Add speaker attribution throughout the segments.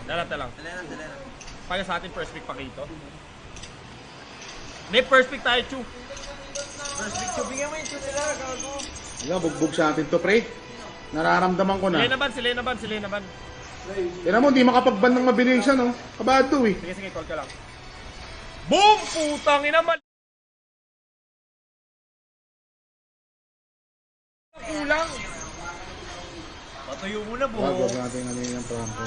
Speaker 1: Dalata lang. Para sa atin, first pick Pakito. Hindi, first pick tayo, Chu.
Speaker 2: First pick, Chu. Bigyan mo yung Chu nila. Gago.
Speaker 3: Wala, bugbog sa atin to, pre. Nararamdaman ko na.
Speaker 1: Sila naban.
Speaker 3: Tira mo, di makapag-ban ng mabilisan, no? Kabado, eh.
Speaker 1: Sige, call ka lang. Boom! Putang ina mal... Kulang!
Speaker 2: Patuyo mo na, bo.
Speaker 3: Wag natin ano yung Franco.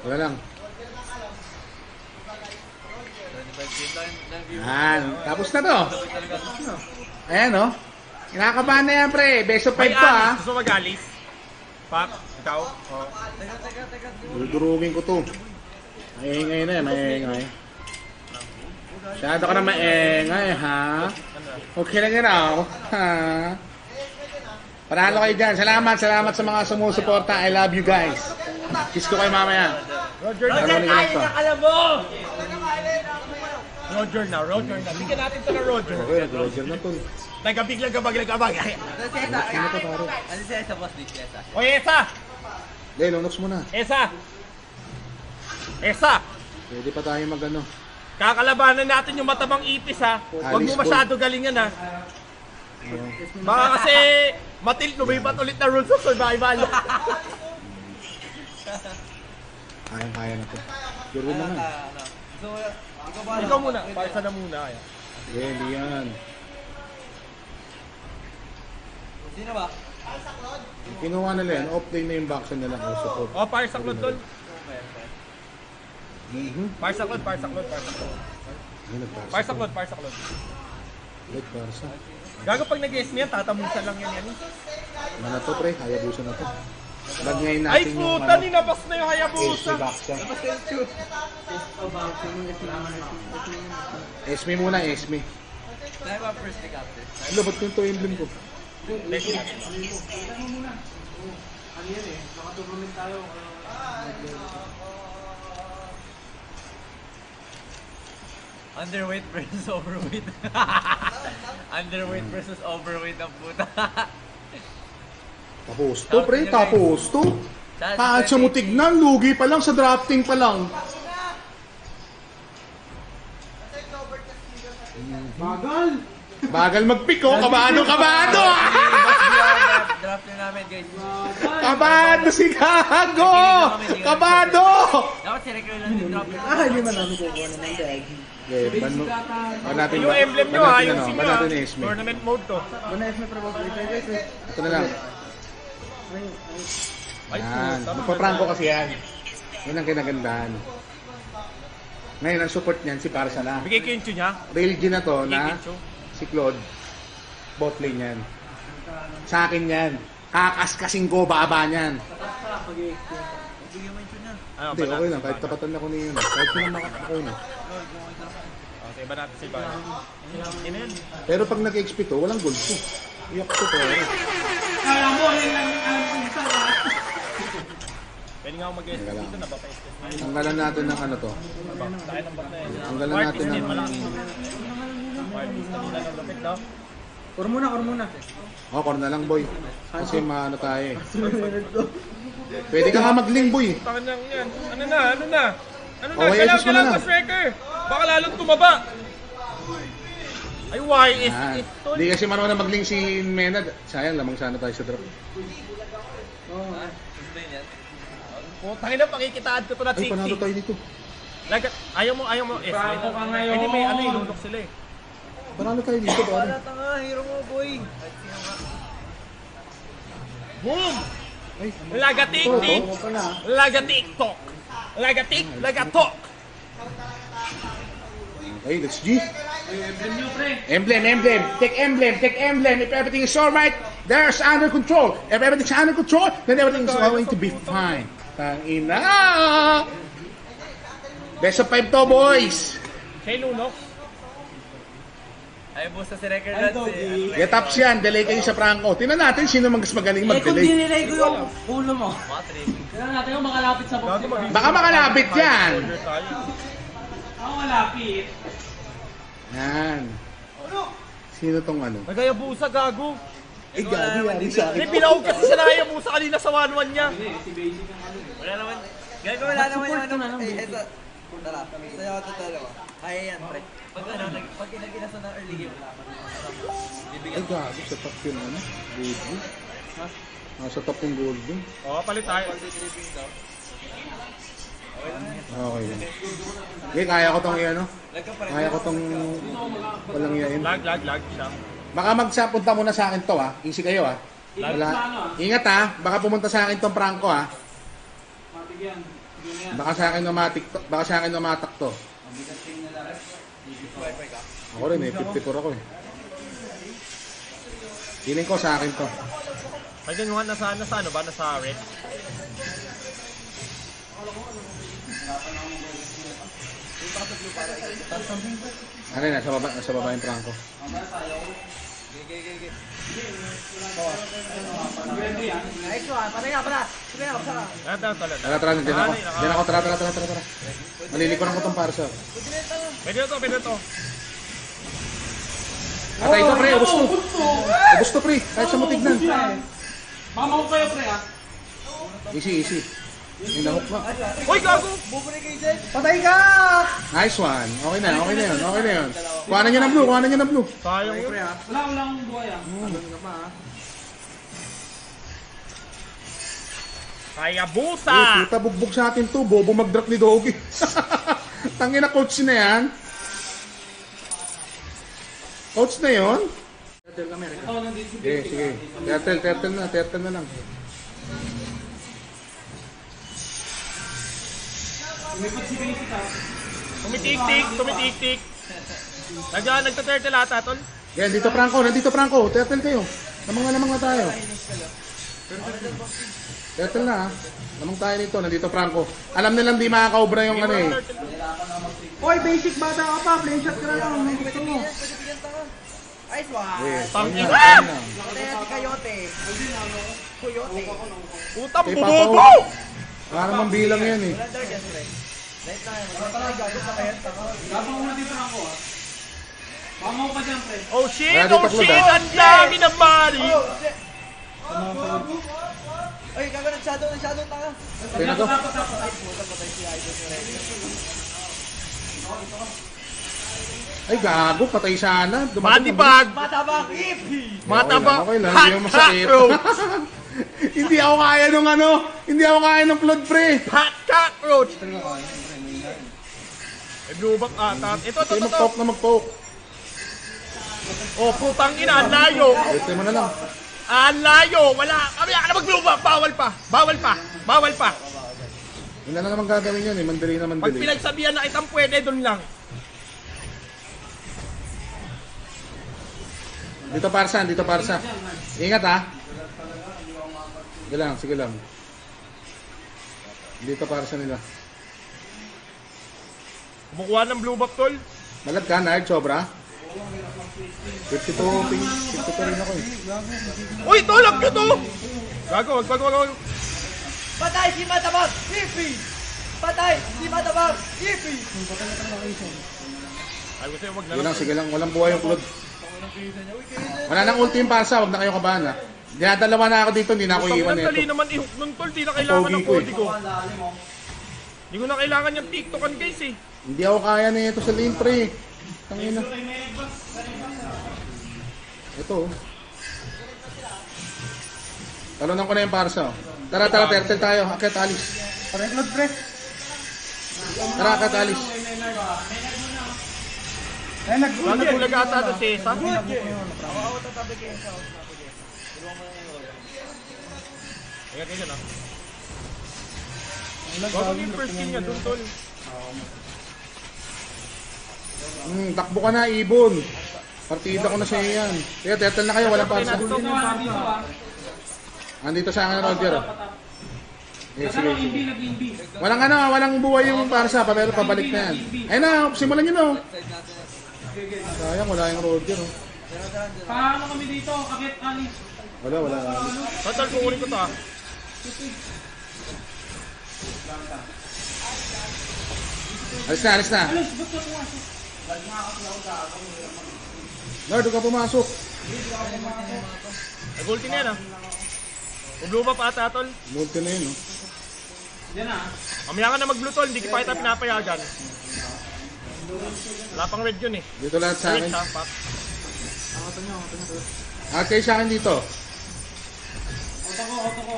Speaker 3: Wala lang.
Speaker 2: 25 lang view.
Speaker 3: Yan. Tapos na to. Ayan, no? Kinakabahan na yan, pre. Best of 5 to, ha?
Speaker 1: Gusto mag-alis? Pak, ikaw? Oh.
Speaker 2: Teka.
Speaker 3: Dudurugin ko to. Maingay na, maingay. Masyado ka na maingay, ha? Okay lang yun, ako. Ha? Panalo kayo dyan. Salamat sa mga sumusuporta. I love you guys. Kiss ko kayo mamaya.
Speaker 1: Roger na. Bigyan natin ito na Roger.
Speaker 3: Okay, Roger na to.
Speaker 1: Nagkabiglang kabag.
Speaker 3: Sino to, pare?
Speaker 2: Ano siya sa boss, Esa?
Speaker 1: O, Esa!
Speaker 3: Dahil, lunox mo na.
Speaker 1: Esa!
Speaker 3: Pwede pa tayo mag-ano.
Speaker 1: Kakalabanan natin yung matabang ipis, ha? Huwag mo
Speaker 3: Alice
Speaker 1: masyado galingan, ha? Baka kasi matilt, lumipat ulit na rules of survival.
Speaker 3: Kaya na to. Pure win naman.
Speaker 2: So,
Speaker 1: Ikaw muna, parsa na muna. Kaya.
Speaker 3: Hindi yan.
Speaker 2: sino ba?
Speaker 3: Kinuha nila yan. Off-lane na yung boxer nila. O, support.
Speaker 1: O, parsaklod doon.
Speaker 3: Mhm.
Speaker 1: Parsaklod.
Speaker 3: Ay, nagparsa.
Speaker 1: Parsaklod.
Speaker 3: Nagparsa.
Speaker 1: Gago pag nag-guess niya, tatamusan lang yan.
Speaker 3: Ano na to, pre? Hayabusa na to. Lagyan
Speaker 1: Ay,
Speaker 3: natin yung
Speaker 1: puta, ninabas na yung Hayabusa.
Speaker 3: boxer. Esme muna, Esme.
Speaker 2: Tayo ba first pick after?
Speaker 3: Ano, ba't yung to emblem ko?
Speaker 2: Underweight versus overweight. Underweight versus overweight ang puta.
Speaker 3: Tapos to, pre. Tapos to. Kahit siya mo tignan, lugi pa lang sa drafting pa lang. Bagal mag-pick, oh. Kabado!
Speaker 2: Draft na namin, guys.
Speaker 3: Kabado si Gago! Kabado!
Speaker 2: Dapat si Recrew lang yung drop.
Speaker 4: Hindi man namin kukuha naman dahil.
Speaker 3: Okay, ban natin
Speaker 1: Yung emblem nyo, ha? Yung sim
Speaker 3: ban
Speaker 1: nyo, ha?
Speaker 3: natin Esme.
Speaker 1: Tournament mode to.
Speaker 4: Una is may probable. Wait.
Speaker 3: Ito na lang. Yan. Magpa-pranko kasi yan. Yan ang kinagandahan. Ngayon, ang support niyan si Parsa na.
Speaker 1: Bigay ko yung tune niya.
Speaker 3: Real G na to na
Speaker 1: Bigay ko yung
Speaker 3: si Claude. Bot lane yan. Sa akin yan. Kakaskasin ko, baba niyan.
Speaker 2: Bigyan mo yung tune niya.
Speaker 1: Ano,
Speaker 3: Hindi, okay lang. Kahit tapatan na ko na yun. Kahit sino makakako na.
Speaker 1: Okay, iba natin sa iba. Yan yan.
Speaker 3: Pero pag nag-XP to, walang gold to. Iyak to to.
Speaker 1: Pwede nga ako mag-guess dito na ba pa SS?
Speaker 3: Tanggalan natin ng ano to.
Speaker 1: Dahil ang bat na yan.
Speaker 3: Tanggalan natin ng...
Speaker 1: Parties na nila ng lupit, no?
Speaker 4: Or muna.
Speaker 3: Oh, corner na lang, boy. Kasi maano tayo eh. Pwede ka nga mag-link, boy.
Speaker 1: Tangan lang yan. Ano na?
Speaker 3: Okay, SS mo na lang.
Speaker 1: Galang, striker! Baka lalong tumaba! Ay, YS
Speaker 3: Ah,
Speaker 1: ito.
Speaker 3: di kasi marunong mag-link si Menad. Sayang, lamang sana tayo sa drop.
Speaker 2: Explain yan.
Speaker 1: Putangin na, pakikitaan ko to na
Speaker 3: Ay, panalo
Speaker 1: 60.
Speaker 3: tayo dito.
Speaker 1: Ayaw mo, S.
Speaker 4: Bravo ka ngayon.
Speaker 1: Hindi, may ilunok sila eh.
Speaker 3: Panalo tayo dito, pare.
Speaker 2: Wala tanga, hero mo, boy.
Speaker 1: Boom!
Speaker 3: Ay,
Speaker 1: Laga tik-tik!
Speaker 4: Wala.
Speaker 1: Laga tik-tok! Laga tik, laga tok!
Speaker 3: okay, let's G. Emblem. Take emblem. If everything is alright, there's under control. If everything's under control, then everything's going to be fine. Tangina! Best of 5 to, boys.
Speaker 1: Siya ilunok.
Speaker 2: Ay, busta si Recrew lang si...
Speaker 3: Get ups yan. Delay kayo sa Franco. Tingnan natin sino mas magaling
Speaker 4: Eh kung
Speaker 3: mag-delay.
Speaker 4: dinilay ko yung ulo mo.
Speaker 2: Patrick.
Speaker 4: Tignan natin kung makalapit sa box.
Speaker 3: Baka makalapit yan.
Speaker 4: Ako malapit.
Speaker 3: Yan. Sino tong ano?
Speaker 1: Nagayabusa, gago.
Speaker 3: Eh, gabi yan sa akin.
Speaker 1: Hindi, pinahog kasi siya nagayabusa kanina. sa 1-1 niya.
Speaker 2: Wala naman. Gago, wala naman yung ano.
Speaker 5: Ito. Tara, sa'yo ako tutulong. Kaya yan, pre.
Speaker 2: Pag ano, pag kinasa ng early game, wala pa.
Speaker 3: Ay, gago. Sa top yun, ano? Gold. Sa top yung gold.
Speaker 1: Oo, palit tayo.
Speaker 3: Okay. Okay, kaya ko tong ano? Kaya ko tong walang iyain.
Speaker 1: Lag siya.
Speaker 3: Baka magpunta muna sa akin to ha. Easy kayo ha. Wala. Ingat ha. Baka pumunta sa akin tong Franco ha. Baka sa akin umatik to. Baka sa akin umatak to. Ako rin eh. 54 ako eh. Feeling ko sa akin to.
Speaker 1: Pwede nyo nga nasa ano ba? Nasa red?
Speaker 3: Ano yun? Nasa baba yung Franco.
Speaker 5: Nice one. Patay nga, para. Sige na, para.
Speaker 3: Tara, nandiyan ako. Nandiyan ako, tara. Malilikuran ko tong parsa.
Speaker 1: Pwede to.
Speaker 3: Atay ito pre, ubos to. Ubos to pre, kahit sa mo tignan.
Speaker 4: Mamaw kayo, pre, ha?
Speaker 3: Easy. Yung nahok mo.
Speaker 1: Uy, gago!
Speaker 5: Patay ka!
Speaker 3: Nice one. Okay na yun. Kuhanan niya ng blue.
Speaker 1: Sayang yun.
Speaker 4: Wala akong buhay, ha?
Speaker 1: Kaya
Speaker 3: Eh,
Speaker 1: busa!
Speaker 3: puta, bugbog sa atin to. Bobo mag-drop ni Doggy. Tangina coach na yan. Coach na yun?
Speaker 4: Ito, nandito si
Speaker 3: Sige. Turtle na lang.
Speaker 4: Umipot si Basic, ha?
Speaker 1: Tumitik-tik. Nagta-turtle ata, tol.
Speaker 3: Yan, nandito Franco. Turtle kayo. Lamang na tayo. Turtle na ha. Lamang tayo nito. Nandito Franco. Alam nilang di makakaobra yung ano eh.
Speaker 5: Hoy, basic bata ka pa. Play shot ka na lang. May gusto mo. Nice one.
Speaker 3: Yes.
Speaker 1: Tangina!
Speaker 5: Patay natin kayote. Coyote.
Speaker 1: Putang
Speaker 3: Eh,
Speaker 1: bubobo!
Speaker 3: Para naman bilang yan eh.
Speaker 5: Wala guys, pre. Light lang. Patay gago pa kayo.
Speaker 4: Gabang mo natin ako, ha? Mamaw ka dyan, pre.
Speaker 1: Oh shit!
Speaker 3: Wala dito, Claude, ah.
Speaker 1: Ang dami ng money!
Speaker 5: Ay, gago nag-shadow tanga.
Speaker 3: Okay na to.
Speaker 5: Patay si Idol.
Speaker 3: Ay gago, patay sana.
Speaker 1: Body bag!
Speaker 5: Matabang ipi!
Speaker 1: Matabang
Speaker 3: Okay lang,
Speaker 1: hot
Speaker 3: hindi mo masakit.
Speaker 1: cockroach!
Speaker 3: Hindi ako kaya ng flood pre.
Speaker 1: Hot cockroach! May blue back ata. Ito.
Speaker 3: Kasi mag-poke.
Speaker 1: Oh, putang ina, ang layo!
Speaker 3: Ito mo na lang.
Speaker 1: Ang layo! Wala! Kami na mag-blue back! Bawal pa!
Speaker 3: Hindi na naman gagawin yun eh. Mandali na
Speaker 1: Pag
Speaker 3: mandali.
Speaker 1: pinagsabihan na kitang pwede, dun lang.
Speaker 3: Dito parsa. Ingat ha. Sige lang. Dito parsa nila.
Speaker 1: Kumukuha ng blue back, tol.
Speaker 3: Malad ka, Nard, sobra. 52 rin ako eh.
Speaker 1: Uy, tolak nyo to! Gago, wag.
Speaker 5: Patay si Matabang ipi! Patay si Matabang ipi!
Speaker 1: Ay, gusto yung wag na
Speaker 3: Sige
Speaker 1: lang.
Speaker 3: lang, sige lang. Walang buhay yung flood. Wala nang ulti yung parsa. Huwag na kayo kabahan ha. Dinadalawa na ako dito. Hindi na ako iiwan
Speaker 1: Ang dali
Speaker 3: nito.
Speaker 1: naman i-hook nun, tol. Di na kailangan ng
Speaker 3: Pogi
Speaker 1: kodi ko. Di ko na kailangan yung TikTokan, guys eh.
Speaker 3: Hindi ako kaya na ito sa lane pre. Tangina. Ito oh. Talunan ko na yung parsa. Oh. Tara, turtle tayo. Akit, alis.
Speaker 5: Flood pre.
Speaker 3: Tara, akit, alis.
Speaker 1: Lagi, nag-ata to si Esa. Ingat ka dyan ah. Gago yung first kill niya dun, tol.
Speaker 3: Takbo ka na, Ibon. Partida ko na sa iyo yan. Kaya turtle na kayo, walang parsa.
Speaker 4: Ito, dito, ha?
Speaker 3: Andito sa akin na Roger. Oh. Eh,
Speaker 4: Kasi
Speaker 3: sige.
Speaker 4: nag-inbi.
Speaker 3: Walang buhay yung parsa, pero pabalik na yan. Ayun na, simulan nyo na. Oh. Sayang, wala yung Roger. Oh.
Speaker 4: Paano kami dito? Kakit, alis.
Speaker 3: Wala.
Speaker 1: Tol, kukunin ko to ah.
Speaker 3: Alis na.
Speaker 4: Alis, ba't ka pumasok?
Speaker 3: Lord, huwag ka pumasok.
Speaker 1: Nag-ulti na yan ah. Blue buff ata, tol.
Speaker 3: Multi na yun, no?
Speaker 4: Yan na.
Speaker 1: Mamaya ka na mag-blue, tol. Hindi ko pa kita pinapayagan. Wala pang red yun eh.
Speaker 3: Dito lahat sa
Speaker 1: Red
Speaker 3: akin.
Speaker 1: ha, pak.
Speaker 3: At kayo sa akin dito.
Speaker 4: Auto ko.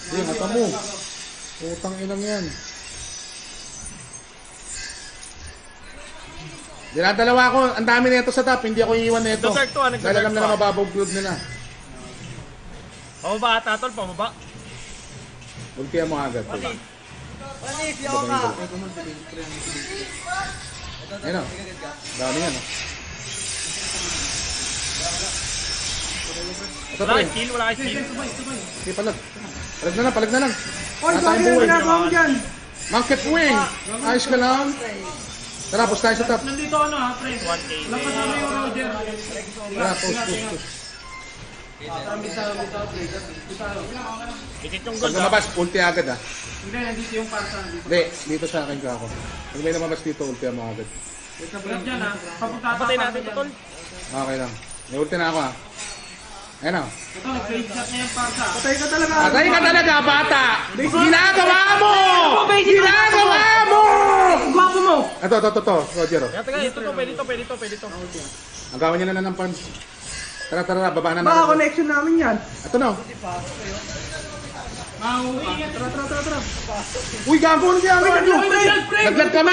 Speaker 3: Hindi, mata mo. Putang inang yan. Dinadalawa ako. Ang dami na ito sa top. Hindi ako iiwan na ito.
Speaker 1: Nagdadart to, ah,
Speaker 3: Dahil
Speaker 1: nagdadart
Speaker 3: alam na
Speaker 1: to, ah.
Speaker 3: mababaw build nila.
Speaker 1: Pababa ata, tol. Pababa.
Speaker 3: Ultihan mo agad.
Speaker 2: Panis, yawa ka!
Speaker 3: Ayun o. Dami yan o. Ito
Speaker 1: Wala
Speaker 3: pre.
Speaker 1: kay skill, wala kay skill.
Speaker 3: Sige, palag. Palag na lang.
Speaker 5: Oy,
Speaker 3: Nasa
Speaker 5: bakit
Speaker 3: yung
Speaker 5: yung
Speaker 3: buhay.
Speaker 5: ginagawa mo dyan?
Speaker 3: Market wing. Ayos ka lang. Tara, post tayo sa top.
Speaker 4: Nandito ano ha, pre.
Speaker 1: 1K.
Speaker 4: Lapas na yung Roger.
Speaker 3: Tara, post.
Speaker 1: Dikit yung
Speaker 3: Pag
Speaker 1: gold ha.
Speaker 3: lumabas, ulti agad ah.
Speaker 4: Hindi, nandito yung parsa.
Speaker 3: Hindi, dito sa akin ka ako. Pag may lumabas dito, ulti mo agad.
Speaker 4: Grab dyan ha. Papunta sa
Speaker 1: Patay natin ito, tol.
Speaker 3: Okay lang. May ulti na ako ah. Ayun o.
Speaker 4: Ito, nag-fade shot na yung parsa.
Speaker 5: Patay ka talaga.
Speaker 3: Patay ka talaga, bata! Ginagawa mo! Ginagawa mo!
Speaker 5: Gwapo mo!
Speaker 3: Ito, Roger.
Speaker 1: Kaya taga, ito to, pwede to.
Speaker 3: Ang gawin niya na ng punch. Tara, baba na
Speaker 5: Baka
Speaker 3: natin.
Speaker 5: connection namin yan.
Speaker 3: Ito na.
Speaker 4: Mahuwi ka.
Speaker 5: Tara.
Speaker 3: Uy, gago na siya. Naglag kami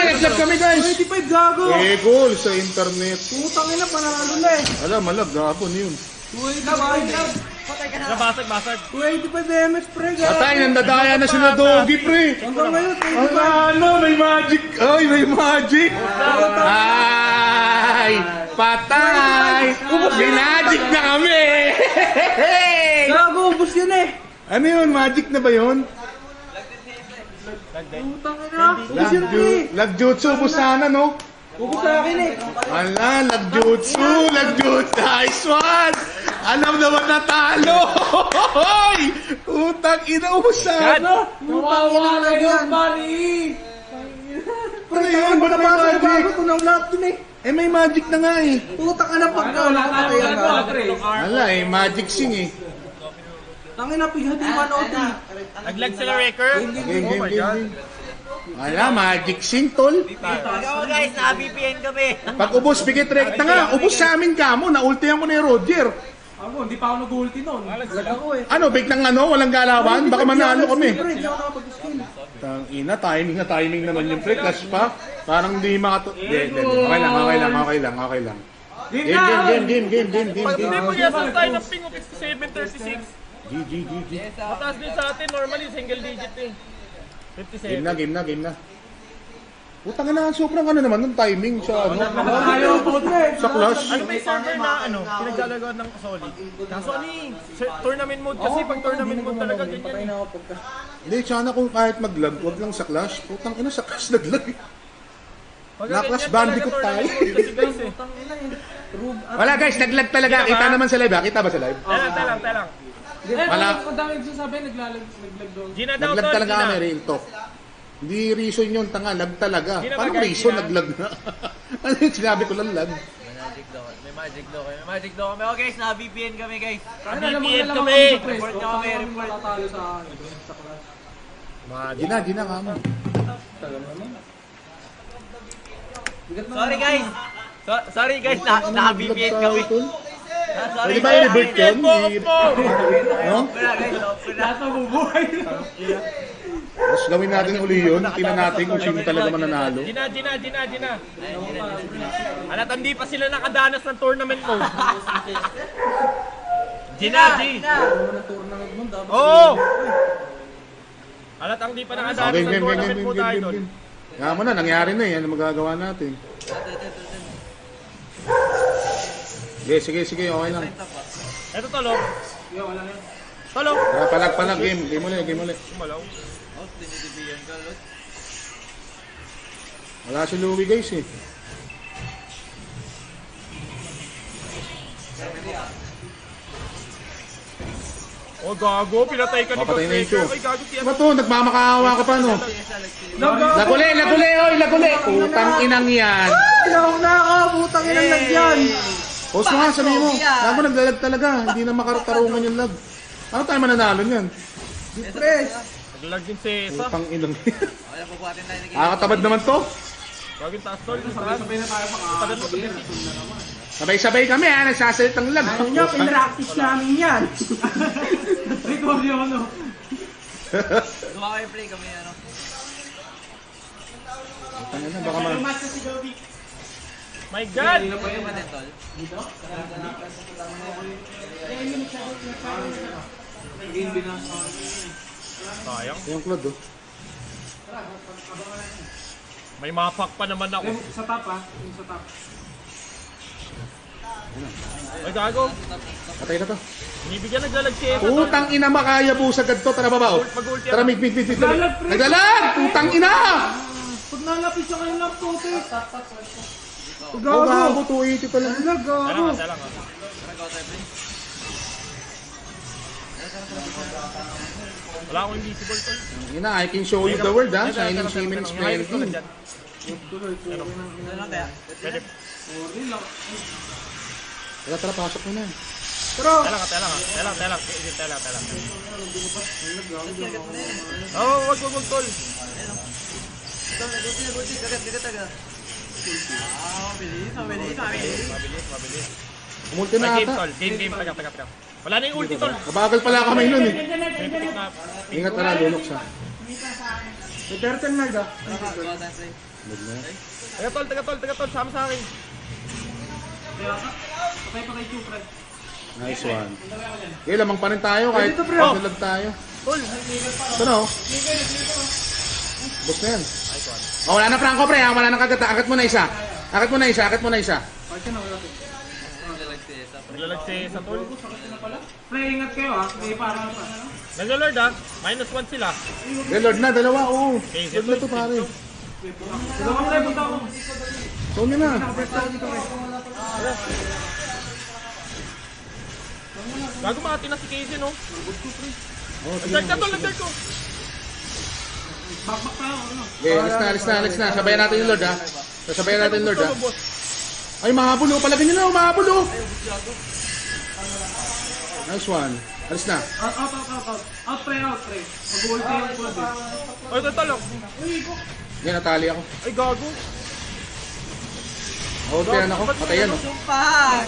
Speaker 3: guys.
Speaker 5: 25 gago.
Speaker 3: Goal sa internet.
Speaker 5: Putang ina, panalo na eh.
Speaker 3: Alam, malag, gago na yun.
Speaker 5: 285.
Speaker 1: Basag.
Speaker 5: 285 MS pre, gago.
Speaker 3: Patay, nandadaya na sila Doggy, pre.
Speaker 5: Hanggang ngayon,
Speaker 3: Ano, may magic. Ay, may magic. Ay, patay. May magic na kami.
Speaker 5: gago, ubos yun eh.
Speaker 3: Ano yun, magic na ba yun?
Speaker 5: Putang ina, ubos yun pre.
Speaker 3: Lagjutsu, busana, no?
Speaker 5: Ubos sa akin eh.
Speaker 3: Ala, lagjutsu. Nice one. Alam naman natalo. Hoy! Utang ina, busana.
Speaker 5: Putang ina na yan.
Speaker 3: Ano yun? Ba't may
Speaker 5: Gago,
Speaker 3: magic?
Speaker 5: tunaw lahat dun eh.
Speaker 3: Eh, may magic na nga eh.
Speaker 5: Putang ina, pagka wala ka tayo gago.
Speaker 3: Ala eh, magic sing eh.
Speaker 5: Tangina, pighati manood eh.
Speaker 1: Naglag sila wrecker.
Speaker 3: Game. Ala, magic sing, tol.
Speaker 2: Ikaw guys, na-VPN kami!
Speaker 3: Pag ubos, bigit rekta nga. Ubos sa amin ka mo. Naultihan ko na yung Roger.
Speaker 4: Ako, hindi pa ako nag-ulti nun.
Speaker 5: Lag ako eh.
Speaker 3: Ano, biglang ano? Walang galawan? Baka manalo kami.
Speaker 5: Pre, di ako nakapag-skill.
Speaker 3: Tangina, timing naman yung pre. Clash pa. Parang di makato... Hindi. Okay lang. Game.
Speaker 1: Pag hindi mag-yasal tayo ng ping of 6736.
Speaker 3: GG.
Speaker 1: Mataas din sa atin, normally single digit eh. 57.
Speaker 3: Game na. Putang na, sobrang ano naman ng timing sa ano.
Speaker 5: Ayaw po pre.
Speaker 3: Sa clash.
Speaker 1: Ano may server na pinaglalagawan ng solid. Kaso ano tournament mode kasi pag tournament mode talaga ganyan eh.
Speaker 3: Hindi, sana kung kahit mag-lag, wag lang sa clash. Putang ina, sa clash nag-lag.
Speaker 1: Pag
Speaker 3: Na-clash
Speaker 1: ganyan
Speaker 3: bandicoot
Speaker 1: talaga
Speaker 3: tayo.
Speaker 1: tournament mode kasi guys eh.
Speaker 3: Wala guys, nag-lag talaga. Kita naman sa live ha? Kita ba sa live?
Speaker 1: Talang.
Speaker 3: Wala.
Speaker 4: Ang dami nagsasabi, naglag daw.
Speaker 1: Gina daw
Speaker 3: Nag-lag
Speaker 1: tol,
Speaker 3: talaga
Speaker 1: Gina.
Speaker 3: kami, real talk. Hindi reason yun, tanga, lag talaga.
Speaker 1: Hindi na
Speaker 3: Paano
Speaker 1: bagay,
Speaker 3: reason,
Speaker 1: Gina.
Speaker 3: nag-lag na? Ano yung sinabi ko lang lag?
Speaker 2: May magic daw kami. Okay guys, na-VPN kami guys.
Speaker 1: VPN
Speaker 4: Alam
Speaker 1: kami.
Speaker 4: mo, pre.
Speaker 2: Report nyo kami,
Speaker 4: Kami
Speaker 2: report.
Speaker 4: matatalo sa class.
Speaker 3: Gina ka mo.
Speaker 2: Sorry guys! Sorry guys, na-VPN kami. Sorry
Speaker 3: Pwede ba i-revert yun? No?
Speaker 2: Wala guys, open na.
Speaker 4: Lahat mabubuhay.
Speaker 3: Tapos gawin natin uli yun. Tingnan natin kung sino talaga mananalo.
Speaker 1: Gina. Alat, hindi pa sila nakadanas ng tournament mode. Gina. Oo! Alat, ang di pa nakadanas ng tournament mode idol.
Speaker 3: Kaya mo na, nangyari na eh. Ano magagawa natin? Sige, okay lang.
Speaker 1: Eto tolo. Tolo.
Speaker 3: Palag, game ulit.
Speaker 1: Malaw.
Speaker 3: Wala si Louie guys eh.
Speaker 1: Oh, gago. Pinatay ka ni
Speaker 3: Papatay na yung show.
Speaker 1: Ay, gago siya.
Speaker 3: Ano to? Nagmamakaawa ka pa no? Laguli! Utang inang yan.
Speaker 5: Tinawag na ako, putang ina lang yan.
Speaker 3: Post mo nga, sabihin mo.
Speaker 2: Bakit yan?
Speaker 3: Alam mo, naglalag talaga. Hindi na makatarungan yung lag. Ano tayo mananalo niyan?
Speaker 5: Depress.
Speaker 1: Naglag din si Esa.
Speaker 3: Putang inang.
Speaker 2: Kaya bubuhatin tayo ng
Speaker 3: Nakakatabad naman to.
Speaker 1: Gagawin taas tol.
Speaker 4: Sabay na tayo
Speaker 1: Tagal mo
Speaker 4: makakabigay.
Speaker 1: pag
Speaker 3: Sabay-sabay kami ha, nagsasalit ang lag.
Speaker 5: Ano nyo, pinractice namin yan.
Speaker 4: Record yun, no?
Speaker 2: Gawa kayo play kami ano.
Speaker 3: Ano na, baka man.
Speaker 1: My God!
Speaker 2: Hindi pa din tol.
Speaker 4: Game binasa.
Speaker 1: Sayang.
Speaker 3: Yung Claude oh.
Speaker 1: May mapak pa naman ako.
Speaker 4: Sa top, ha? Yung sa top.
Speaker 1: Ay gago.
Speaker 3: Patay na to.
Speaker 1: Binibigyan naglalag si Esa tol.
Speaker 3: Putang ina makaya busag to. Tara baba oh.
Speaker 1: Mag-ulti
Speaker 3: Tara,
Speaker 1: ako.
Speaker 3: mig. Naglalag! Putang ina!
Speaker 5: Pag nalapit sa kayo lang, puti.
Speaker 3: Oh, gago, 280 pala.
Speaker 5: Wala, gago.
Speaker 1: Tala nga.
Speaker 2: Gawa tayo play.
Speaker 1: Wala akong invisible tol.
Speaker 3: Ina, I can show you the world ha. Shining Siemens
Speaker 1: Yung highlight ko
Speaker 3: 20.
Speaker 1: nandyan.
Speaker 2: Ano lang kaya?
Speaker 1: Pwede.
Speaker 3: Tara, pasok mo na.
Speaker 5: Pero,
Speaker 1: Tela lang. Oh, wag tol.
Speaker 2: Guti. Kagat. Mabilis.
Speaker 1: Mabilis.
Speaker 3: Umulti na
Speaker 1: May game
Speaker 3: ata.
Speaker 1: tol. Game. Taga. Wala na yung ulti tol.
Speaker 3: Kabagal pala kami nun eh.
Speaker 1: May pitik na.
Speaker 3: Ingat na lang, lunok siya.
Speaker 5: may turtle na ga.
Speaker 2: Gawa tayo play.
Speaker 1: Taga tol. Sama sa akin.
Speaker 4: Patay Q, pre.
Speaker 3: Nice one. Okay, lamang pa rin tayo kahit
Speaker 5: Dito, pre.
Speaker 3: nalag tayo.
Speaker 1: Tol.
Speaker 3: Ito na oh. Boss na yan. Oh, wala na Franco pre, ha? Wala na kagata. Akit mo na isa.
Speaker 5: Party na, wala to.
Speaker 2: Naglalag si Esa.
Speaker 1: Naglalag si Esa tol.
Speaker 4: Pre, ingat kayo, ha? May parang pa.
Speaker 1: Naglalord ah. -1 sila.
Speaker 3: Eh, Lord na, dalawa. Oo.
Speaker 1: Okay,
Speaker 3: Lord na to pare.
Speaker 4: Dalawa, pre, punta ako.
Speaker 3: So nyo na.
Speaker 1: Gago mati na si Casey no.
Speaker 3: Oh, sige.
Speaker 1: Nagdart ko.
Speaker 4: Bakbak tayo, ano?
Speaker 3: Okay, alis na. Sabayan natin yung Lord ha. Sabayan natin yung Lord ha. Ay, mahabol oh. Palagay nyo na, mahabol oh. Nice one. Alis na.
Speaker 4: Out. Out, pre. Mag-ulti yung club, eh.
Speaker 1: Ay, tol.
Speaker 3: Yan, natali ako.
Speaker 1: Ay, gago.
Speaker 3: Oh, tiyan ako. Patayan oh.
Speaker 2: Sumpah!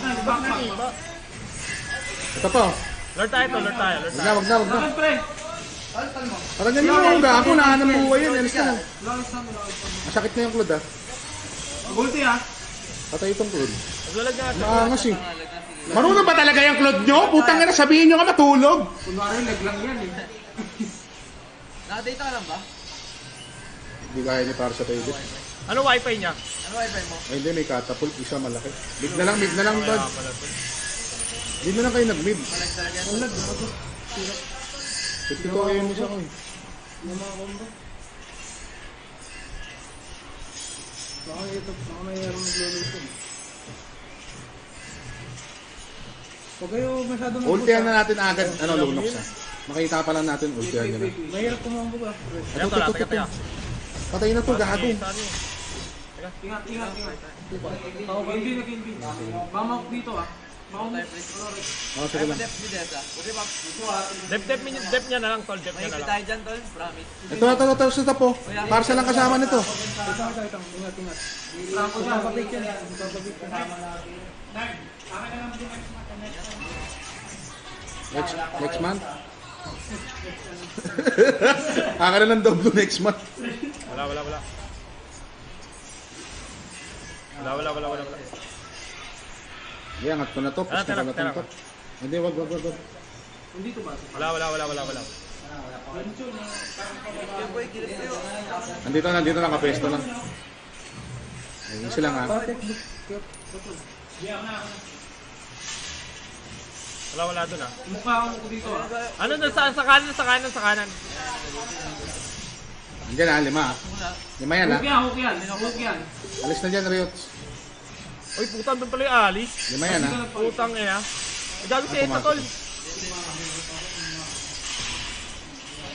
Speaker 3: Ito pa oh.
Speaker 1: Lord tayo.
Speaker 3: Wag na.
Speaker 4: Bakit, pre?
Speaker 3: Parang ganyan mo, gago. Nahanap buhay yan. Alis na.
Speaker 4: Lakas na.
Speaker 3: Masakit na yung Claude ha.
Speaker 4: Mag-ulti, ha?
Speaker 3: Patay itong Claude.
Speaker 1: Naglalag nga.
Speaker 3: Maangas eh. Marunong ba talaga yung Claude nyo? Putang ina, sabihin nyo ka matulog.
Speaker 4: Kunwari, lag lang yan, eh.
Speaker 2: Nakadata ka lang ba?
Speaker 3: Hindi kaya ni para sa tayo.
Speaker 1: Ano wifi niya?
Speaker 2: Ano wifi mo?
Speaker 3: Ay hindi, may catapult. Isa malaki. Mid na lang, bud.
Speaker 1: Ah, pala tol.
Speaker 3: Hindi na lang kayo nag-mid.
Speaker 2: Malag talaga.
Speaker 3: 52 kayo mo siya ko eh.
Speaker 5: Baka mayroong nagluluto. Huwag kayo masyado
Speaker 3: Ultihan na natin agad. Ano, lunok siya. Makita pa lang natin, ultihan nyo na.
Speaker 5: Mahirap kumambo ba?
Speaker 1: Kaya tol, taga.
Speaker 3: Patay na to, gago.
Speaker 4: Ingat. Hindi. Mamawak dito, ha? Mamawak.
Speaker 3: Oh, sige lang.
Speaker 2: Dep si Desa. Buti pa.
Speaker 1: Dep niya na lang tol. Dep niya na
Speaker 2: Mahigpit
Speaker 1: lang.
Speaker 2: tayo dyan, tol. Promise.
Speaker 3: Ito sa tapo. Parsa lang kasama nito.
Speaker 5: Ingat.
Speaker 4: Franco dyan.
Speaker 5: Papabik yan. Papabik yan.
Speaker 3: Next month. Aka na ng doblo next month.
Speaker 1: Wala.
Speaker 3: Hindi, angat ko na to. Push na ko na
Speaker 1: Tara.
Speaker 3: to. Hindi, wag.
Speaker 4: Dito ba?
Speaker 1: Wala.
Speaker 2: Yung boy, kilit kayo.
Speaker 3: Nandito lang, kapesto lang. Ayun sila nga.
Speaker 1: Wala doon ah.
Speaker 4: Mukha ako dito, ha?
Speaker 1: Ano doon sa kanan?
Speaker 3: Andiyan na, 5 ah. 5 yan ah.
Speaker 4: Hook yan.
Speaker 3: Alis na dyan, Riots.
Speaker 1: Uy, putang doon pala yung Alice.
Speaker 3: 5 yan ah.
Speaker 1: Putang eh ah. Gago si Esa tol.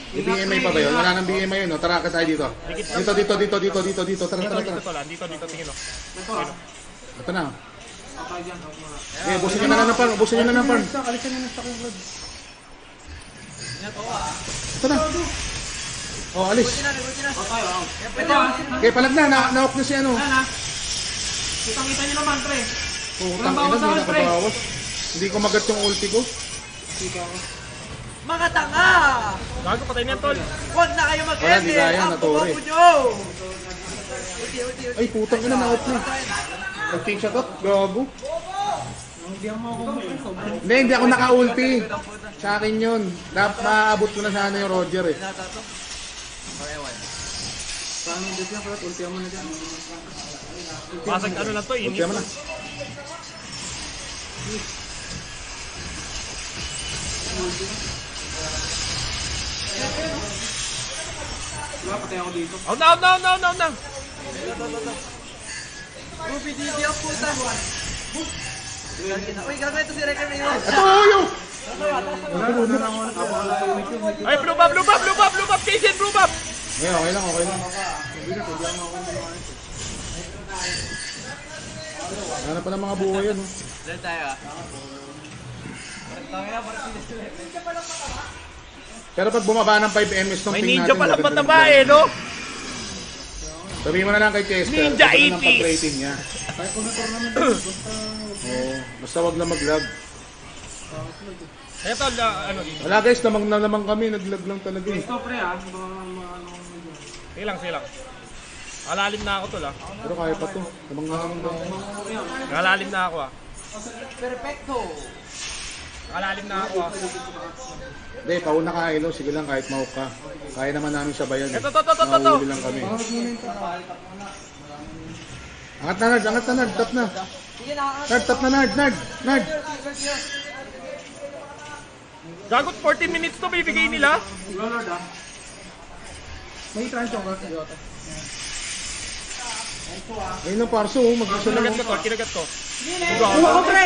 Speaker 3: May BMI pa ba yun? Wala nang BMI yun, no? Tara ka tayo dito. Dito. Tara.
Speaker 1: Dito tol ah. Dito tingin oh.
Speaker 3: Ito na.
Speaker 4: Patay dyan, huwag mo na.
Speaker 3: Eh, ubusin nyo na lang ng farm. Ubusin nyo na ng farm.
Speaker 5: Alisan nyo na stock yung Claude.
Speaker 3: Ito na. Oh, alis.
Speaker 4: Patay, oh.
Speaker 3: Okay, palag na. Na-off na si ano.
Speaker 4: Ayan ha. Kitang-kita nyo naman, pre.
Speaker 3: Putang ina, hindi nakabawas. Hindi ko magat yung ulti ko.
Speaker 2: Mga tanga!
Speaker 1: Gago, patay niyan, tol.
Speaker 2: Huwag na kayo
Speaker 3: Wala, di
Speaker 2: mag-ended!
Speaker 3: kaya,
Speaker 2: Ang
Speaker 3: naturi.
Speaker 2: bobo nyo!
Speaker 3: Ay, putang ina, na-off na. Nag-change shot up. Gago. Hindi ako naka-ulti. Sa akin yun. Maabot ko na sana yung Roger eh.
Speaker 5: Paano yung dito yan, Claude? Ultihan mo na dyan.
Speaker 1: Basag ano lang to,
Speaker 3: Ulti
Speaker 1: init.
Speaker 3: mo na.
Speaker 4: Diba, patay ako dito.
Speaker 1: Out na, out na, out na, out na, out na.
Speaker 2: Ruby, didi ang puta! Uy, gagawin ito si Reker Mayo!
Speaker 3: Ito, yo!
Speaker 1: Ay, blue buff, blue buff, blue buff, blue buff, Jason, blue buff.
Speaker 3: Ngayon, okay lang, okay lang. Hanap pa ng mga buhay yan. Oh.
Speaker 2: Diyan tayo ah.
Speaker 3: Pero pag bumaba ng 5 MS nung
Speaker 1: May
Speaker 3: ping
Speaker 1: ninja
Speaker 3: natin,
Speaker 1: pala
Speaker 3: maganda
Speaker 1: mataba
Speaker 3: ng-
Speaker 1: eh, no?
Speaker 3: Sabihin mo na lang kay Chester.
Speaker 1: Ninja
Speaker 3: ito na ng
Speaker 1: 80s.
Speaker 3: pag-rating niya. Oo, basta wag lang mag-lag.
Speaker 1: Kaya tol, ano dito?
Speaker 3: Wala guys, namang na naman kami, nag-lag lang talaga eh.
Speaker 4: Stop, pre, ha. Baka ano medyo.
Speaker 1: Sige lang, sige lang. Alalim na ako tol, ah.
Speaker 3: Pero kaya pa to. Namang na naman daw.
Speaker 1: Alalim na ako, ah.
Speaker 2: Perfecto!
Speaker 1: Alalim na ako, ah.
Speaker 3: Hindi, pauna ka Ilo. Sige lang, kahit mahuk ka. Kaya naman namin sabayan. Eh.
Speaker 1: Ito, to.
Speaker 3: Mahuli lang kami. Angat na Nard, angat na Nard. Tap na.
Speaker 2: Sige na,
Speaker 3: Nard, tap na Nard, Nard, Nard.
Speaker 1: Gagot, 40 minutes to bibigay nila.
Speaker 4: Lord, ha.
Speaker 5: May transyon ka.
Speaker 3: Ayun lang parso, oh. Mag-isa lang.
Speaker 1: Kinagat ko, tol, kinagat ko.
Speaker 5: Kuha ko, pre!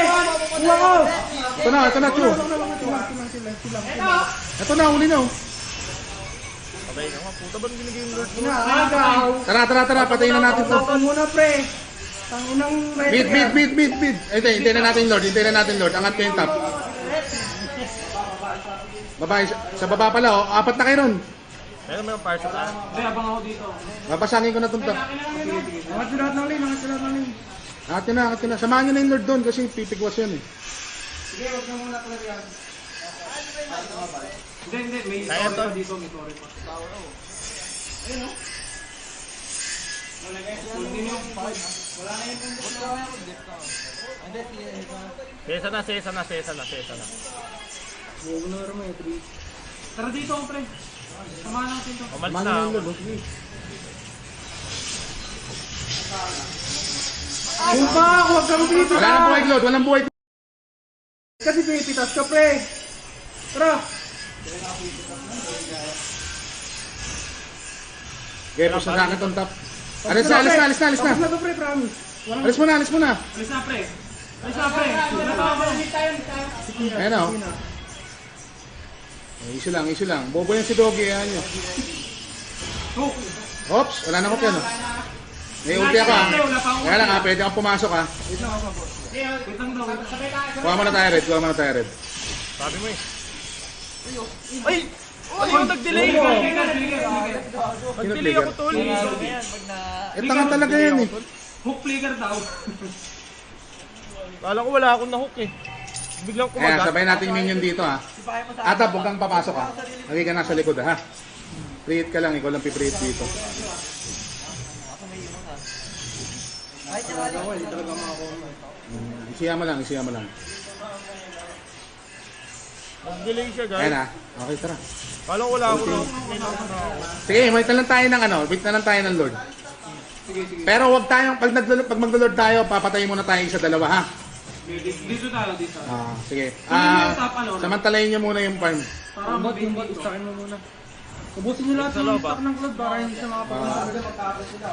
Speaker 5: Kuha ko!
Speaker 3: Ito na, Chu. Ito na, huli na. Oh.
Speaker 1: Sabay na nga, puta ba nang ginagay yung lord mo?
Speaker 5: Agaw!
Speaker 3: Tara, patayin na natin to.
Speaker 5: Ito muna, pre! Tangunang
Speaker 3: Mid. Hintayin na natin Lord, hintayin na natin Lord. Angat ko yung top. Babae, sa baba pala, oh. Apat na kayo ron.
Speaker 1: Meron may parsa na.
Speaker 4: Pre, abang ako dito.
Speaker 3: Papasangin ko na itong top.
Speaker 5: Angat ko lahat ng lane, angat ko lahat ng lane.
Speaker 3: Angat nyo na. Samahan nyo na yung Lord doon kasi pipigwas yun eh.
Speaker 5: Sige, huwag na muna, Claude, yan.
Speaker 4: Hindi. May
Speaker 1: Kaya
Speaker 4: sorry
Speaker 1: to.
Speaker 4: pa dito, may sorry pa.
Speaker 1: Sesa na.
Speaker 5: Huwag na rin may 3.
Speaker 4: Tara dito, pre. Samahan natin to.
Speaker 1: Umalis
Speaker 3: Samahan
Speaker 1: na
Speaker 3: nyo
Speaker 1: ako.
Speaker 3: yung Lord. Oh. Sige.
Speaker 5: Kumpa! Huwag kang dito
Speaker 3: Wala nang buhay Lord, walang buhay.
Speaker 5: Kasi pipitas ka, pre! Tara!
Speaker 3: Okay, push na sa akin itong top. Alis na.
Speaker 5: Tapos na to, pre, promise. Walang
Speaker 3: Alis mo na.
Speaker 4: Alis na, pre. Natawag ko.
Speaker 3: Ayan na, oh. Issue lang. Bobo yan si Doggy, ayan nyo.
Speaker 4: Hook.
Speaker 3: Oops, wala na ko yan, oh. May ulti ako, ah. Kaya lang, pwede akong pumasok, ah.
Speaker 4: Wait lang daw.
Speaker 3: Kuha mo na tayo, Red.
Speaker 1: Sabi mo eh. Ay! Ay, yung nag-delay! Nag-delay ako, tol.
Speaker 3: Tanga talaga yan, eh.
Speaker 4: Hook flicker daw.
Speaker 1: Kala ko wala akong na-hook eh. Biglang
Speaker 3: Ayan,
Speaker 1: kumagat.
Speaker 3: sabay natin yung minion dito, ha. Atap, huwag kang papasok, ha. Lagi ka nasa likod, ha. Pre-hit ka lang, ikaw lang pi-pre-hit dito. Isiya mo lang.
Speaker 1: Nag-delay siya, guys.
Speaker 3: Ayan, ha. Okay, tara.
Speaker 1: Kala ko wala akong na-hook. May na-hook na ako.
Speaker 3: Sige, wait na lang tayo ng wait na lang tayo ng Lord. Pero wag tayong, pag mag-Lord tayo, papatayin muna tayo sa dalawa, ha.
Speaker 4: Dito tayo, dito.
Speaker 3: Sige.
Speaker 4: Ano?
Speaker 3: Samantalayin nyo muna yung farm.
Speaker 4: Para mabing dito.
Speaker 5: Istakin mo muna. Ubusin nyo lahat yung stock ng Claude para hindi siya makapapunta.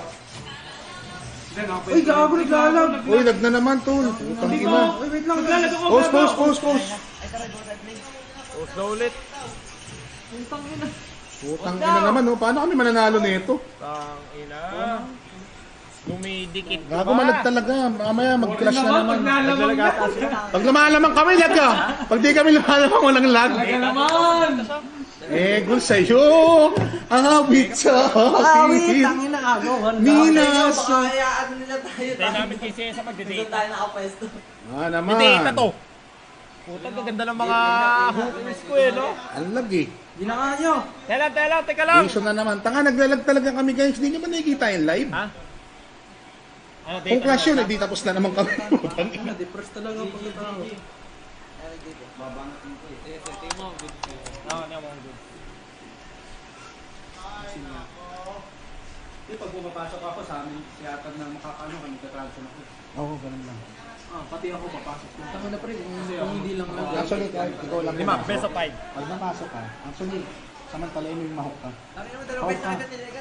Speaker 5: Uy, gago, naglalag!
Speaker 3: Uy, lag na naman, tol. Putang ina.
Speaker 5: Uy, wait lang.
Speaker 4: Naglalag ako.
Speaker 3: Post.
Speaker 1: Post na ulit.
Speaker 3: Putang ina naman, no. Paano kami mananalo nito?
Speaker 1: Tang ina.
Speaker 2: Dumidikit
Speaker 3: Gago malag talaga. Mamaya mag-clash na naman.
Speaker 4: Naglalamang ka.
Speaker 3: Pag lumalaman kami, lag ka. Pag di kami lumalaman, walang lag.
Speaker 4: Naglalamang.
Speaker 3: Gul sa'yo. Awit sa
Speaker 5: Awit,
Speaker 3: akin.
Speaker 5: tangin na agaw.
Speaker 3: Minasa.
Speaker 2: Tayo namin kasi sa pagdidate.
Speaker 3: Naman.
Speaker 2: Data to. Putang gaganda ng mga hookers ko eh, no?
Speaker 3: Ang lag eh.
Speaker 5: Di na nga nyo.
Speaker 2: Teka lang.
Speaker 3: Vision na naman. Tanga, naglalag talaga kami guys. Hindi nyo ba nakikita yung live?
Speaker 2: Ha? Ano,
Speaker 3: Kung clash yun, di tapos na naman kami.
Speaker 5: Depressed talaga ang pagkatao.
Speaker 4: Pag pumapasok ako sa amin, siyatan na makakano kami, katransyon ako.
Speaker 3: Oo, ganun lang.
Speaker 4: Pati ako papasok ko.
Speaker 5: Tanga na pre, kung hindi lang lang.
Speaker 3: Actually, kahit ikaw lang.
Speaker 2: Lima, best of 5.
Speaker 3: Pag napasok ka, actually, samantalain mo yung mahok ka. Mahok ka.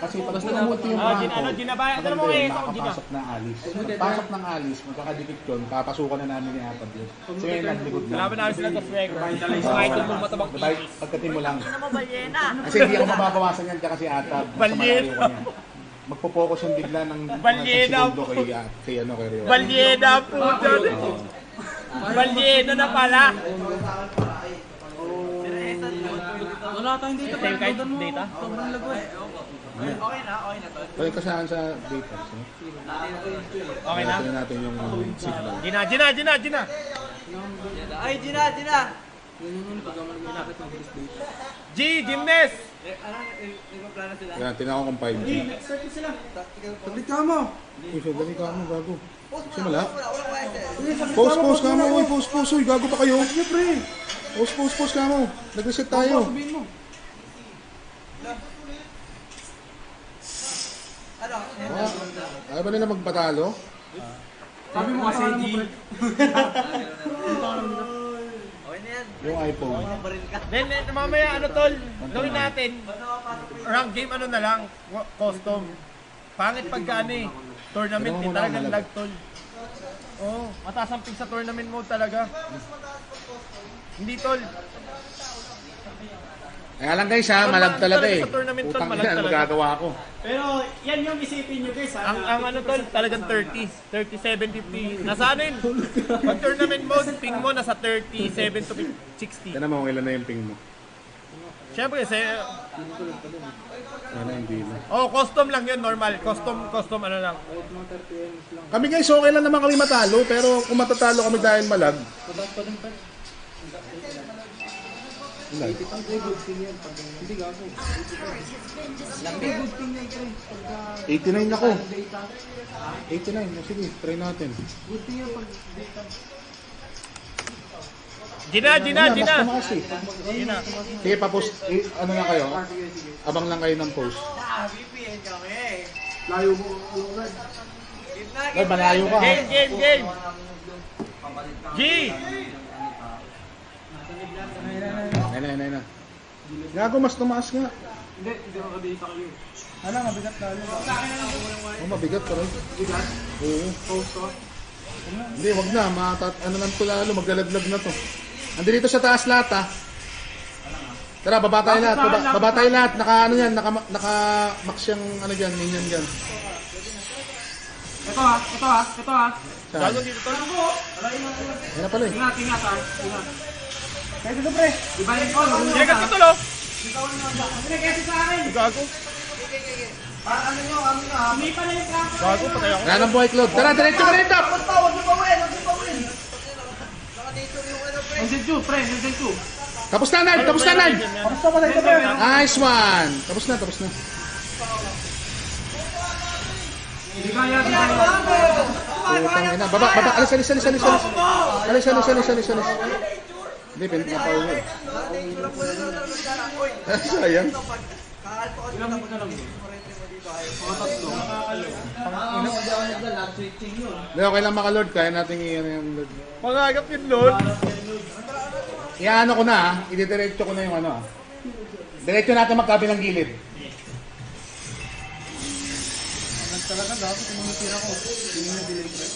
Speaker 3: Kasi pag pumuti yung mahok ko,
Speaker 2: Ano mo eh,
Speaker 3: makakapasok na alis. Pagpasok ng alis, magkakadikit yun, papasukan na namin ni Apad yun. So yun, naglikod lang.
Speaker 2: Kalaban namin sila sa swag. Kahit yung mga matabang itis.
Speaker 3: Pagkatin mo lang. Kasi hindi ako mababawasan yan kasi Atab.
Speaker 2: Balyena.
Speaker 3: Magpo-focus yung bigla ng
Speaker 2: Balyena
Speaker 3: segundo kay Rio.
Speaker 2: Balyena po dyan. Balyena na pala.
Speaker 5: Wala tayong data pre.
Speaker 2: Kahit
Speaker 5: Doon mo.
Speaker 2: data?
Speaker 5: Sobrang lagway.
Speaker 3: Balik ka saan sa data.
Speaker 2: Okay na?
Speaker 3: Tingnan natin yung signal.
Speaker 2: Gina.
Speaker 6: Ay, Gina!
Speaker 5: Yun yung pag naman ginakit ng bilis data.
Speaker 2: Gymnast!
Speaker 6: Nagpaplano sila.
Speaker 3: Yan, tingnan ko kung 5G.
Speaker 5: Saglit ka mo.
Speaker 3: Uy, so dali ka mo, gago. Simula.
Speaker 6: Wala
Speaker 3: Post ka mo, uy, post, uy, gago pa kayo. Post ka mo. Nag-reset tayo.
Speaker 5: Sabihin mo.
Speaker 3: Ayaw ba nila magpatalo?
Speaker 5: Sabi mo kasi G.
Speaker 6: Okay na yan.
Speaker 3: Yung iPhone.
Speaker 6: Baril ka.
Speaker 2: Then, mamaya ano tol, gawin natin. Rank game ano na lang, custom. Pangit pagka ano eh, tournament eh, talagang lag tol. Oo, mataas ang ping sa tournament mode talaga. Hindi tol.
Speaker 3: Kaya lang guys ha, malag talaga eh.
Speaker 2: Sa tournament tol,
Speaker 3: Utang
Speaker 2: malag
Speaker 3: yan,
Speaker 2: talaga.
Speaker 3: magagawa ko.
Speaker 4: Pero yan yung isipin nyo guys.
Speaker 2: Ang ano tol, talagang 30, 37, 50. Nasa ano yun? Pag tournament mode, ping mo nasa 37 to 60.
Speaker 3: Yan naman kung ilan na yung ping mo.
Speaker 2: Siyempre,
Speaker 3: Yan na, hindi na.
Speaker 2: custom lang yun, normal. Custom ano lang.
Speaker 3: Kami guys, okay lang naman kami matalo. Pero kung matatalo kami dahil malag. Ilan?
Speaker 5: Hindi gago.
Speaker 3: 89 ako. 89, sige, try natin.
Speaker 5: Good thing yan pag data.
Speaker 2: Gina.
Speaker 3: Mas tumaas eh.
Speaker 2: Gina.
Speaker 3: Sige, pa-post. Ano na kayo? Abang lang kayo ng post.
Speaker 6: VPN kami.
Speaker 5: Layo mo.
Speaker 3: Ay, malayo ka ha.
Speaker 2: Game. G!
Speaker 3: Ayun na. Gago, mas tumaas nga.
Speaker 5: Hindi ako data kayo. Ano, mabigat lalo.
Speaker 3: Oh, mabigat pa rin.
Speaker 5: Bigat?
Speaker 3: Oo.
Speaker 5: Post ko.
Speaker 3: Hindi, wag na. Ano lang to lalo, maglalaglag na to. Andi dito sa taas lahat ha. Tara, baba tayo lahat. Baba tayo lahat. Naka ano yan, naka-max yung ano dyan, minion dyan.
Speaker 5: Ito ha.
Speaker 3: Saan?
Speaker 2: Gago dito tol.
Speaker 3: Yan na pala eh.
Speaker 5: Ingat ha. Ingat. Kaya dito pre. Ibalik ko.
Speaker 2: Ginagat ko tol oh.
Speaker 5: Hindi kasi sa akin.
Speaker 2: Gago.
Speaker 5: Hindi pa na yung trap.
Speaker 2: Gago, patay ako.
Speaker 3: Wala nang buhay, Claude. Tara, diretso ka rin, Tap!
Speaker 6: Huwag niyo pa win! Saka dito yung ano, pre.
Speaker 5: Nandiyan 2 pre. Nandiyan 2.
Speaker 3: Tapos na, Nard! Tapos na, Nard! Nice one! Tapos na.
Speaker 5: Hindi kaya.
Speaker 3: Putang ina. Baba. Alis. Alis. Hindi, pinto na pa uwi. Sayang.
Speaker 6: Kakal pa kasi
Speaker 5: Ilang mo na lang. Mga tatlo.
Speaker 3: Hindi, okay lang maka-Lord. Kaya natin i-ano yung Lord.
Speaker 2: Pangagap yun lol.
Speaker 3: I-ano ko na ha. I-diretso ko na yung ano ha. Diretso natin magkabilang gilid.
Speaker 5: Talaga dapat kung manitira ko. Hindi na delay pre.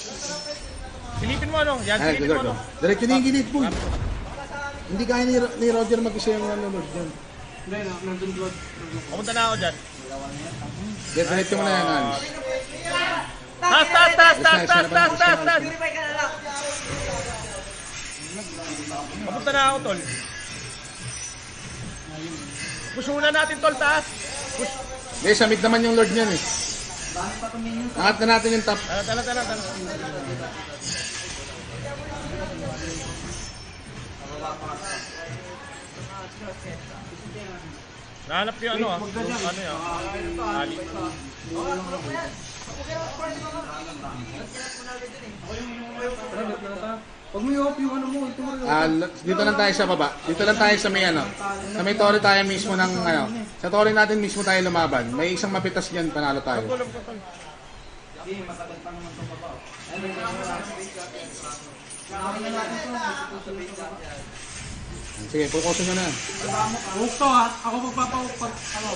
Speaker 2: Silipin mo ano? Yan,
Speaker 3: Ay,
Speaker 2: silipin mo
Speaker 3: Lord.
Speaker 2: ano?
Speaker 3: Diretso na yung gilid, boy. Hindi kaya ni Roger mag-isa yung ano, Lord. Yan.
Speaker 5: Hindi na. Nandun blood.
Speaker 2: Pumunta na ako dyan.
Speaker 3: Diretso mo na yan, Hans.
Speaker 2: Taas, taas, taas, taas, taas, taas, taas, taas.
Speaker 6: Purify ka na lang.
Speaker 2: Papunta na ako, tol. Push muna natin, tol, taas. Push.
Speaker 3: Eh, sa mid naman yung Lord niyan eh. Angat na natin yung top.
Speaker 2: Tala. Nahanap ko yung ano yung ano yan. Ali.
Speaker 5: Pag may off yung ano mo, ito mo.
Speaker 3: Dito lang tayo sa baba. Dito lang tayo sa may ano. Sa may tore tayo mismo ng ano. Sa tore natin mismo tayo lumaban. May isang mapitas diyan, panalo tayo.
Speaker 2: Tulog ko, tol.
Speaker 3: Sige, pukusin nyo na.
Speaker 5: Hook to ha. Ako magpapahook pag ano.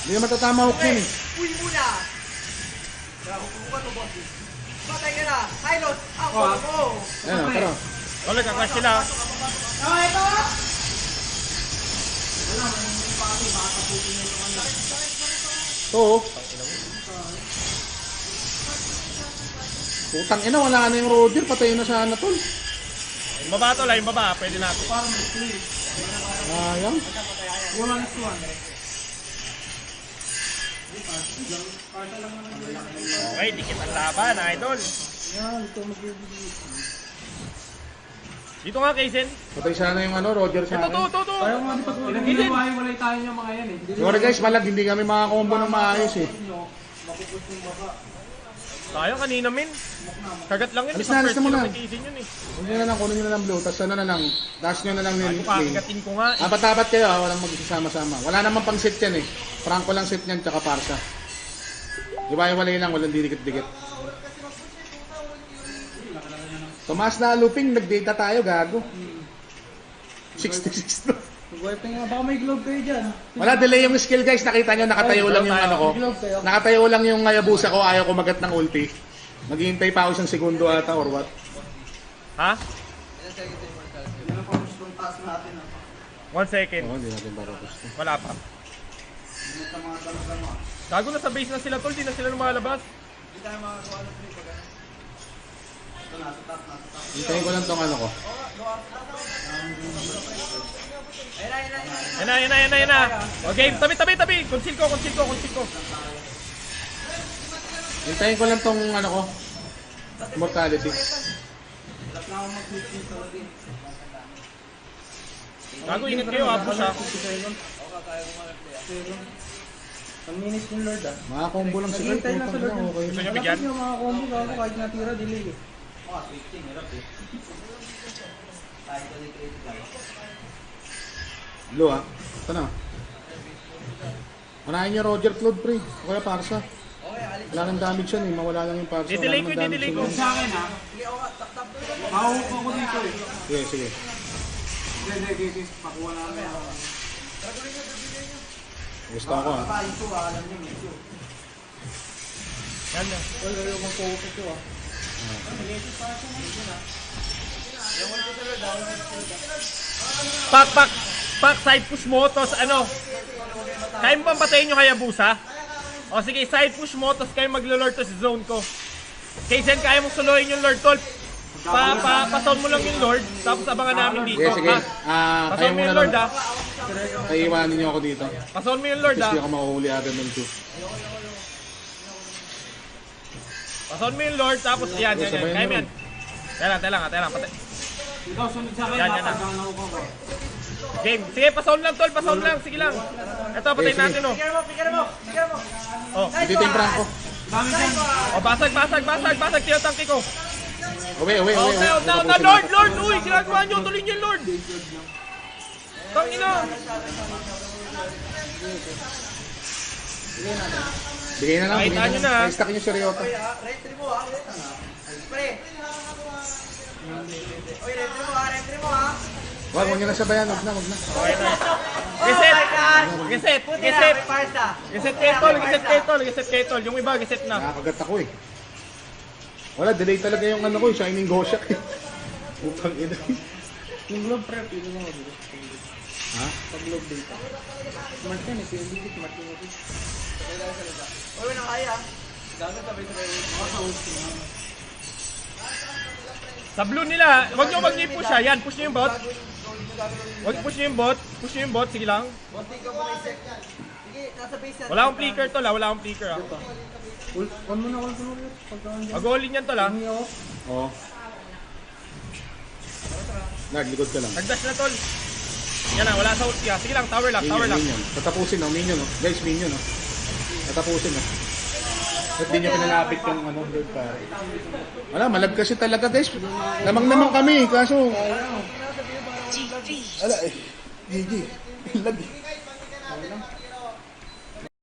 Speaker 3: Hindi naman tatama hook yan eh.
Speaker 6: Uy muna. Patay ka na. Pilot. Ako.
Speaker 3: Ayan o, pero.
Speaker 2: Tol, nagkakash sila.
Speaker 6: Ito.
Speaker 3: Ito oh. Putang ina, wala na yung Roger. Patay na sana tol.
Speaker 2: Yung baba, tol, yung baba. Pwede natin.
Speaker 3: Ayang.
Speaker 2: Okay, dikit ang laban, idol. Dito nga, Kaysen.
Speaker 3: Patay sana yung ano, Roger sa akin.
Speaker 2: Ito.
Speaker 5: Ayaw nga di patuloy.
Speaker 2: Kaysen.
Speaker 5: Walay tayo yung mga yan eh.
Speaker 3: Sorry guys, malag. Hindi kami makakombo ng maayos eh.
Speaker 2: Tayo kanina, min. Kagat lang yun.
Speaker 3: Alis
Speaker 2: Isang
Speaker 3: na, alis
Speaker 2: first
Speaker 3: na muna.
Speaker 2: kill ng Kaysen yun eh.
Speaker 3: Huwag nyo na lang, kunin nyo na lang blue. Tapos ano na lang, dash nyo na lang
Speaker 2: Ay,
Speaker 3: yung
Speaker 2: kung kakagatin ko nga. Eh.
Speaker 3: Apat-apat kayo ha, walang magsasama-sama. Wala namang pang set yan eh. Franco lang set yan, tsaka parsa. Iba-iwalay lang, walang didikit-dikit. Tumaas na looping, nag-data tayo, gago. 66 na.
Speaker 5: Mag-wiping nga. Baka may globe kayo dyan.
Speaker 3: Wala delay yung skill guys, nakita nyo, nakatayo lang yung ano ko. Nakatayo lang yung Hayabusa ko, ayaw kumagat ng ulti. Maghihintay pa ako isang segundo ata or what.
Speaker 2: Ha? 1 second.
Speaker 3: Oo, hindi natin para gusto.
Speaker 2: Wala pa. Gago na sa base na sila, tol. Di na sila lumalabas.
Speaker 3: Hintayin ko lang tong ano ko.
Speaker 2: Yan na. Okay, tabi. Conceal ko.
Speaker 3: Hintayin ko lang tong ano ko. Mortality.
Speaker 2: Gago, ingat kayo, push ha.
Speaker 5: 1 minute yung Lord ah.
Speaker 3: Mga combo lang sila.
Speaker 5: Hintay lang sa Lord.
Speaker 3: Okay.
Speaker 2: Gusto nyo bigyan?
Speaker 5: Malapit yung mga combo gago kahit natira delay eh.
Speaker 3: Blue ha. Ito na. Manahin niyo Roger Claude pre. O kaya Parsa. Wala nang damage yan eh. Mawala lang yung Parsa.
Speaker 2: Didelay
Speaker 3: Wala
Speaker 2: ko,
Speaker 3: namang
Speaker 2: didelay
Speaker 3: damage
Speaker 2: ko.
Speaker 3: yan.
Speaker 5: Sa akin ah. Mahuhuk ako dito eh.
Speaker 3: Sige, sige.
Speaker 5: Sige. Pakuha namin ako.
Speaker 3: Gusto ako ha.
Speaker 2: Yan na.
Speaker 5: Wala yung mga focus ko ah.
Speaker 2: Pak, side push mo, tos ano. Kaya mo bang patayin yung Hayabusa? O sige, side push mo, tos kayo maglo-lord to sa zone ko. Kaysen, kaya mong suluhin yung lord, tol. Pasaw mo lang yung lord, tapos abangan namin dito.
Speaker 3: Sige, sige.
Speaker 2: Ha?
Speaker 3: Kaya
Speaker 2: Pasaw mo
Speaker 3: muna
Speaker 2: yung lord,
Speaker 3: lang.
Speaker 2: ha?
Speaker 3: Kaiwanin niyo ako dito.
Speaker 2: Pasaw mo yung lord, ha?
Speaker 3: Kasi ako mahuhuli agad ng 2.
Speaker 2: Pasaw mo yung lord, tapos yan. Kaya mo yan. Tela lang.
Speaker 5: Ikaw sunod sa akin.
Speaker 2: Yan na.
Speaker 5: Tatagalan ako ko.
Speaker 2: Game. Sige, pasaw lang, tol. Pasaw lang. Sige lang. Ito, patayin
Speaker 3: Sige,
Speaker 2: natin, oh.
Speaker 6: Figure mo.
Speaker 2: Oh.
Speaker 3: Dito yung Franco.
Speaker 5: Dami dyan.
Speaker 2: Oh, basag. Tinatangki ko.
Speaker 3: Uwi.
Speaker 2: Okay, na, Lord. Uy, ginagawa nyo. Tuloy nyo yung Lord. Tangina.
Speaker 3: Bigay na lang.
Speaker 2: Nakita nyo na.
Speaker 3: I-stack nyo si Ryota.
Speaker 6: Retry mo ha. Pre. Oy, retry mo ha.
Speaker 3: Huwag nyo na sabayan. Huwag na.
Speaker 2: Okay na. Geset. Geset kay tol. Yung iba, geset na.
Speaker 3: Nakakagat ako eh. Wala, delay talaga yung ano ko, yung Shining Goshak eh. Upang ina.
Speaker 5: Yung globe prep, yun yung mga dito.
Speaker 3: Ha?
Speaker 5: Pag globe data. Smart yan eh. Smart yan eh.
Speaker 6: Oy, nang kaya.
Speaker 2: Sa blue nila, wag nyo i-push ha. Yan, push nyo yung bot. Wag push nyo yung bot. Push nyo yung bot, sige lang.
Speaker 6: Bonti ka muna i-set yan. Sige, nasa base yan.
Speaker 2: Wala akong flicker tol ha, wala akong flicker ha.
Speaker 5: Ult mo na ulit. Pagkaan dyan.
Speaker 2: Mag-all-in yan tol ha.
Speaker 5: Hingi ako.
Speaker 3: Oh. Naglikod ka lang.
Speaker 2: Nag-dash na tol. Yan na, wala sa ulti ha. Sige lang, tower lang, tower lang.
Speaker 3: Minion. Tatapusin no, minion no. Guys, minion no. Tatapusin no. Ba't di nyo pinalapit yung ano, Lord pare? Wala, malag kasi talaga guys. Lamang naman kami, kaso... Ala eh, GG. Lag eh.